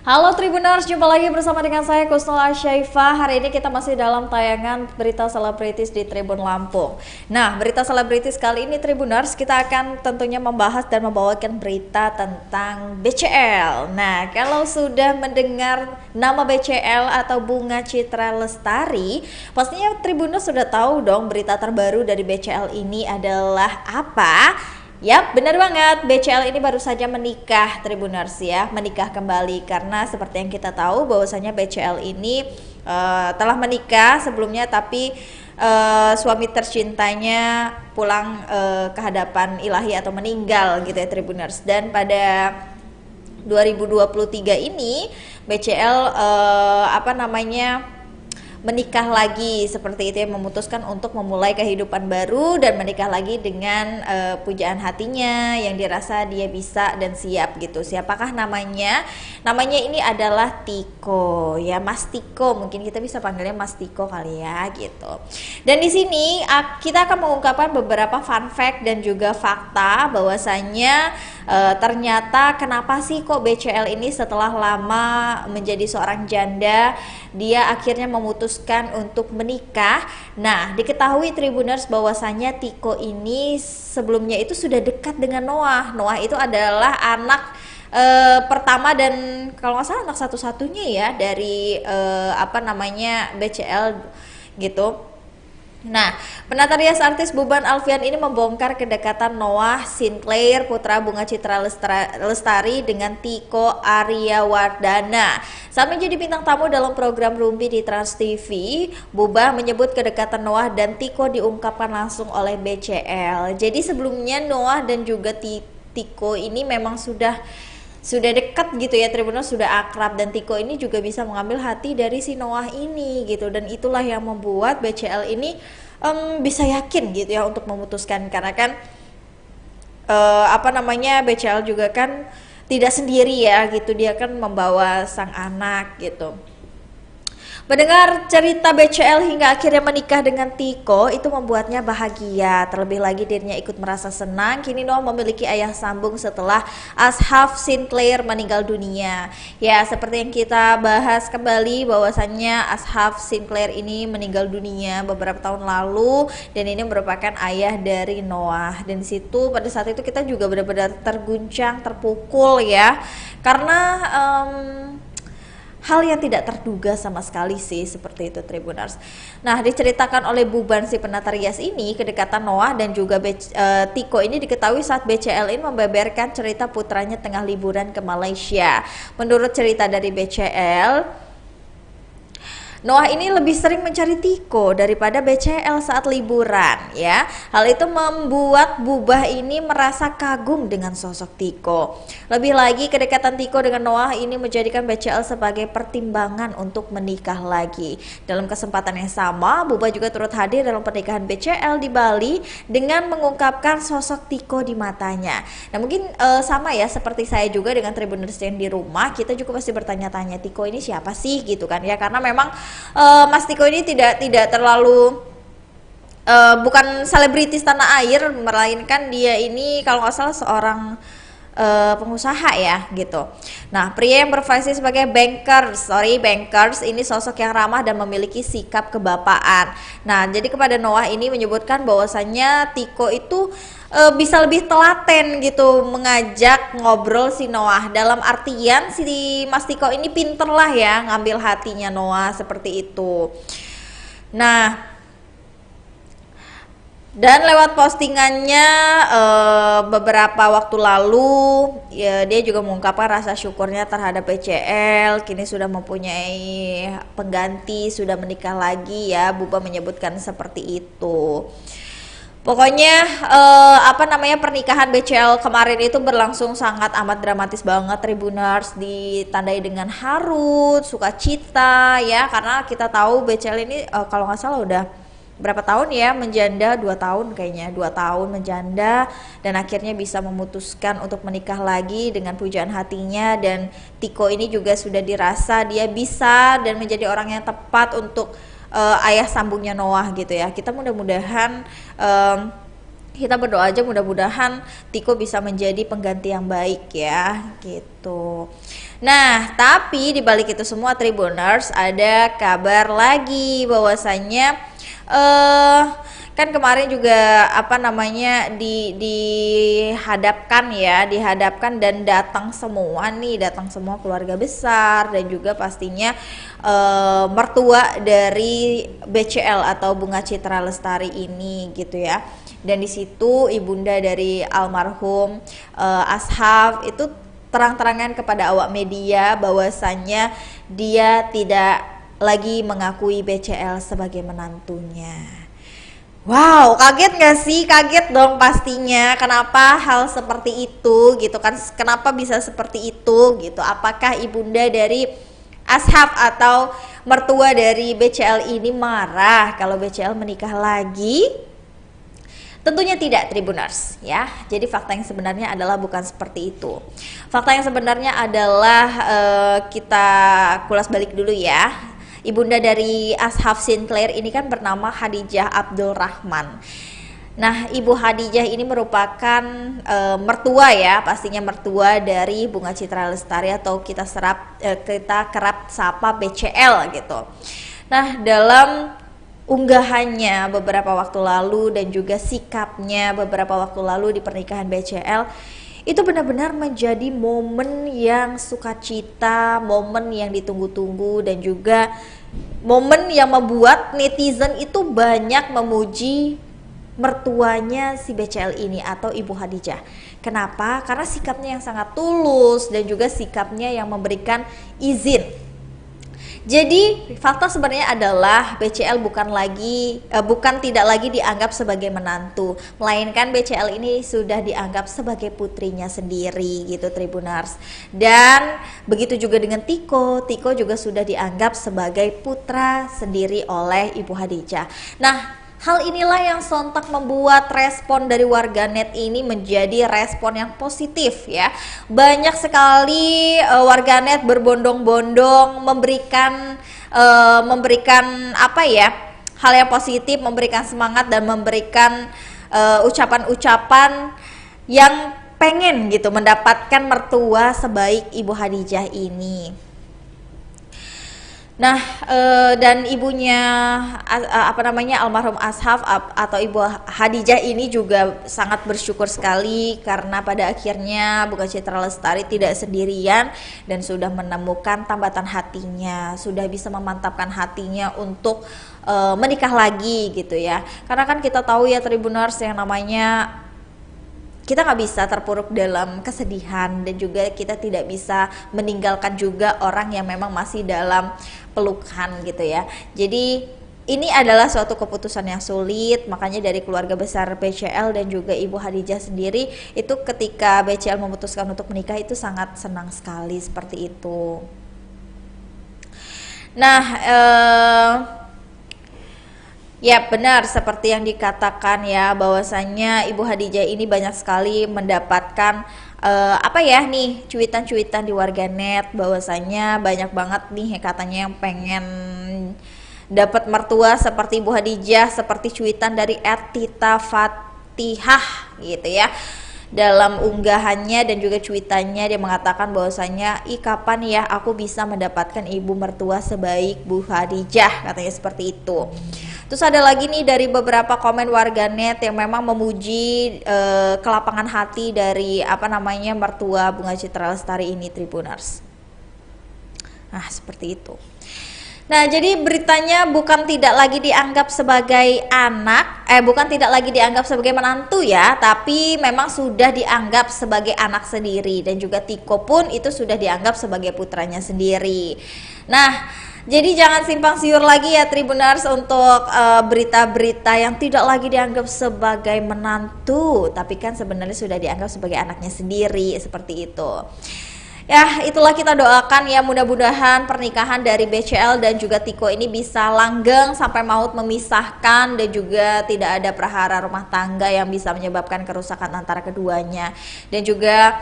Halo Tribuners, jumpa lagi bersama dengan saya Kusnul Asyaifah. Hari ini kita masih dalam tayangan berita selebritis di Tribun Lampung. Nah, berita selebritis kali ini Tribuners, kita akan tentunya membahas dan membawakan berita tentang BCL. Nah, kalau sudah mendengar nama BCL atau Bunga Citra Lestari, pastinya Tribuners sudah tahu dong berita terbaru dari BCL ini adalah apa? Yap, benar banget. BCL ini baru saja menikah, Tribuners ya, menikah kembali karena seperti yang kita tahu bahwasanya BCL ini telah menikah sebelumnya, tapi suami tercintanya pulang ke hadapan ilahi atau meninggal gitu ya, Tribuners. Dan pada 2023 ini BCL menikah lagi seperti itu ya, memutuskan untuk memulai kehidupan baru dan menikah lagi dengan pujaan hatinya yang dirasa dia bisa dan siap gitu. Siapakah namanya? Namanya ini adalah Tiko ya, Mas Tiko, mungkin kita bisa panggilnya Mas Tiko kali ya gitu. Dan di sini kita akan mengungkapkan beberapa fun fact dan juga fakta bahwasanya ternyata kenapa sih kok BCL ini setelah lama menjadi seorang janda dia akhirnya memutuskan untuk menikah. Nah, diketahui Tribuners bahwasanya Tiko ini sebelumnya itu sudah dekat dengan Noah. Noah itu adalah anak pertama dan kalau nggak salah anak satu-satunya ya dari BCL gitu. Nah, penata rias artis Buban Alfian ini membongkar kedekatan Noah Sinclair, putra Bunga Citra Lestari dengan Tiko Aryawardana. Saat menjadi bintang tamu dalam program Rumpi di Trans TV, Bubah menyebut kedekatan Noah dan Tiko diungkapkan langsung oleh BCL. Jadi sebelumnya Noah dan juga Tiko ini memang sudah dekat gitu ya, Tribuners, sudah akrab, dan Tiko ini juga bisa mengambil hati dari si Noah ini gitu, dan itulah yang membuat BCL ini bisa yakin gitu ya untuk memutuskan, karena kan BCL juga kan tidak sendiri ya gitu, dia kan membawa sang anak gitu. Mendengar cerita BCL hingga akhirnya menikah dengan Tiko itu membuatnya bahagia. Terlebih lagi dirinya ikut merasa senang kini Noah memiliki ayah sambung setelah Ashaf Sinclair meninggal dunia. Ya, seperti yang kita bahas kembali bahwasannya Ashaf Sinclair ini meninggal dunia beberapa tahun lalu dan ini merupakan ayah dari Noah. Dan di situ pada saat itu kita juga benar-benar terguncang, terpukul ya. Karena hal yang tidak terduga sama sekali sih, seperti itu Tribuners. Nah, diceritakan oleh Buban si penata rias ini, kedekatan Noah dan juga Tiko ini diketahui saat BCL ini membeberkan cerita putranya tengah liburan ke Malaysia. Menurut cerita dari BCL, Noah ini lebih sering mencari Tiko daripada BCL saat liburan ya. Hal itu membuat Bubah ini merasa kagum dengan sosok Tiko. Lebih lagi kedekatan Tiko dengan Noah ini menjadikan BCL sebagai pertimbangan untuk menikah lagi. Dalam kesempatan yang sama, Bubah juga turut hadir dalam pernikahan BCL di Bali dengan mengungkapkan sosok Tiko di matanya. Nah, mungkin sama ya seperti saya juga dengan Tribuners yang di rumah, kita juga pasti bertanya-tanya Tiko ini siapa sih gitu kan ya, karena memang Mas Tiko ini tidak terlalu bukan selebritis tanah air, melainkan dia ini kalau nggak salah seorang pengusaha ya gitu. Nah, pria yang berprofesi sebagai bankers ini sosok yang ramah dan memiliki sikap kebapaan. Nah, jadi kepada Noah ini menyebutkan bahwasannya Tiko itu bisa lebih telaten gitu mengajak ngobrol si Noah, dalam artian si Mas Tiko ini pinter lah ya ngambil hatinya Noah seperti itu. Nah, dan lewat postingannya beberapa waktu lalu ya, dia juga mengungkapkan rasa syukurnya terhadap BCL kini sudah mempunyai pengganti, sudah menikah lagi ya. Bubah menyebutkan seperti itu. Pokoknya pernikahan BCL kemarin itu berlangsung sangat amat dramatis banget Tribuners, ditandai dengan haru, sukacita ya, karena kita tahu BCL ini kalau nggak salah udah berapa tahun ya menjanda, 2 tahun kayaknya, 2 tahun menjanda dan akhirnya bisa memutuskan untuk menikah lagi dengan pujaan hatinya. Dan Tiko ini juga sudah dirasa dia bisa dan menjadi orang yang tepat untuk ayah sambungnya Noah gitu ya. Kita mudah-mudahan Kita berdoa aja mudah-mudahan Tiko bisa menjadi pengganti yang baik ya, gitu. Nah, tapi di balik itu semua Tribuners, ada kabar lagi bahwasannya kan kemarin juga apa namanya dihadapkan dan datang semua keluarga besar dan juga pastinya mertua dari BCL atau Bunga Citra Lestari ini gitu ya. Dan di situ ibunda dari almarhum Ashaf itu terang-terangan kepada awak media bahwasannya dia tidak lagi mengakui BCL sebagai menantunya. Wow, kaget gak sih? Kaget dong pastinya. Kenapa hal seperti itu gitu kan? Kenapa bisa seperti itu gitu? Apakah ibunda dari Ashaf atau mertua dari BCL ini marah kalau BCL menikah lagi? Tentunya tidak Tribuners ya. Jadi fakta yang sebenarnya adalah bukan seperti itu. Fakta yang sebenarnya adalah kita kulas balik dulu ya. Ibunda dari Ashaf Sinclair ini kan bernama Khadijah Abdul Rahman. Nah, Ibu Khadijah ini merupakan mertua ya, pastinya mertua dari Bunga Citra Lestari atau kita kerap sapa BCL gitu. Nah, dalam unggahannya beberapa waktu lalu dan juga sikapnya beberapa waktu lalu di pernikahan BCL itu benar-benar menjadi momen yang sukacita, momen yang ditunggu-tunggu dan juga momen yang membuat netizen itu banyak memuji mertuanya si BCL ini atau Ibu Khadijah. Kenapa? Karena sikapnya yang sangat tulus dan juga sikapnya yang memberikan izin. Jadi fakta sebenarnya adalah BCL bukan tidak lagi dianggap sebagai menantu, melainkan BCL ini sudah dianggap sebagai putrinya sendiri gitu Tribuners. Dan begitu juga dengan Tiko juga sudah dianggap sebagai putra sendiri oleh Ibu Khadijah. Nah, hal inilah yang sontak membuat respon dari warganet ini menjadi respon yang positif ya. Banyak sekali warganet berbondong-bondong memberikan apa ya, hal yang positif, memberikan semangat dan memberikan ucapan-ucapan yang pengen gitu mendapatkan mertua sebaik Ibu Khadijah ini. Nah, dan ibunya almarhum Ashaf atau Ibu Khadijah ini juga sangat bersyukur sekali karena pada akhirnya Bunga Citra Lestari tidak sendirian dan sudah menemukan tambatan hatinya, sudah bisa memantapkan hatinya untuk menikah lagi gitu ya. Karena kan kita tahu ya Tribuners, yang namanya kita nggak bisa terpuruk dalam kesedihan dan juga kita tidak bisa meninggalkan juga orang yang memang masih dalam pelukan gitu ya. Jadi ini adalah suatu keputusan yang sulit, makanya dari keluarga besar BCL dan juga Ibu Khadijah sendiri itu ketika BCL memutuskan untuk menikah itu sangat senang sekali seperti itu. Nah, ya benar seperti yang dikatakan ya, bahwasannya Ibu Khadijah ini banyak sekali mendapatkan cuitan-cuitan di warganet bahwasanya banyak banget nih katanya yang pengen dapat mertua seperti Ibu Khadijah, seperti cuitan dari Tita Fatihah gitu ya. Dalam unggahannya dan juga cuitannya dia mengatakan bahwasanya kapan ya aku bisa mendapatkan ibu mertua sebaik Bu Khadijah, katanya seperti itu. Terus ada lagi nih dari beberapa komen warganet yang memang memuji kelapangan hati dari mertua Bunga Citra Lestari ini Tribuners. Nah, seperti itu. Nah, jadi beritanya bukan tidak lagi dianggap sebagai menantu ya, tapi memang sudah dianggap sebagai anak sendiri dan juga Tiko pun itu sudah dianggap sebagai putranya sendiri. Nah, jadi jangan simpang siur lagi ya Tribuners untuk berita-berita yang tidak lagi dianggap sebagai menantu, tapi kan sebenarnya sudah dianggap sebagai anaknya sendiri seperti itu. Ya, itulah kita doakan ya, mudah-mudahan pernikahan dari BCL dan juga Tiko ini bisa langgeng sampai maut memisahkan dan juga tidak ada prahara rumah tangga yang bisa menyebabkan kerusakan antara keduanya. Dan juga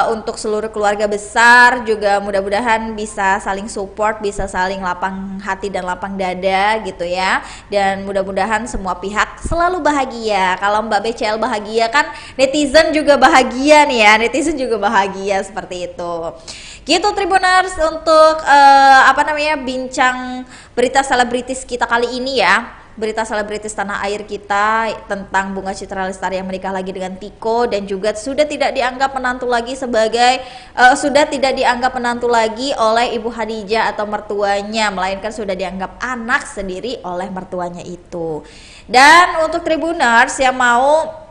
untuk seluruh keluarga besar juga mudah-mudahan bisa saling support, bisa saling lapang hati dan lapang dada gitu ya. Dan mudah-mudahan semua pihak selalu bahagia. Kalau Mbak BCL bahagia kan netizen juga bahagia nih ya, netizen juga bahagia seperti itu. Gitu Tribuners untuk bincang berita selebritis kita kali ini ya. Berita selebritis tanah air kita tentang Bunga Citra Lestari yang menikah lagi dengan Tiko dan juga sudah tidak dianggap menantu lagi oleh Ibu Hadijah atau mertuanya, melainkan sudah dianggap anak sendiri oleh mertuanya itu. Dan untuk Tribuners yang mau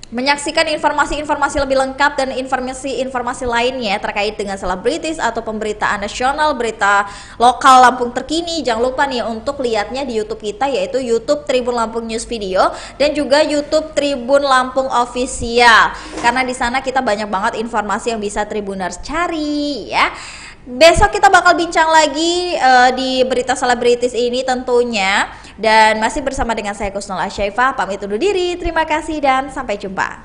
menyaksikan informasi-informasi lebih lengkap dan informasi-informasi lainnya terkait dengan selebritis atau pemberitaan nasional, berita lokal Lampung terkini, jangan lupa nih untuk lihatnya di YouTube kita, yaitu YouTube Tribun Lampung News Video dan juga YouTube Tribun Lampung Official. Karena di sana kita banyak banget informasi yang bisa Tribuners cari ya. Besok kita bakal bincang lagi di berita selebritis ini tentunya. Dan masih bersama dengan saya Kusnul Asyaifah, pamit undur diri. Terima kasih dan sampai jumpa.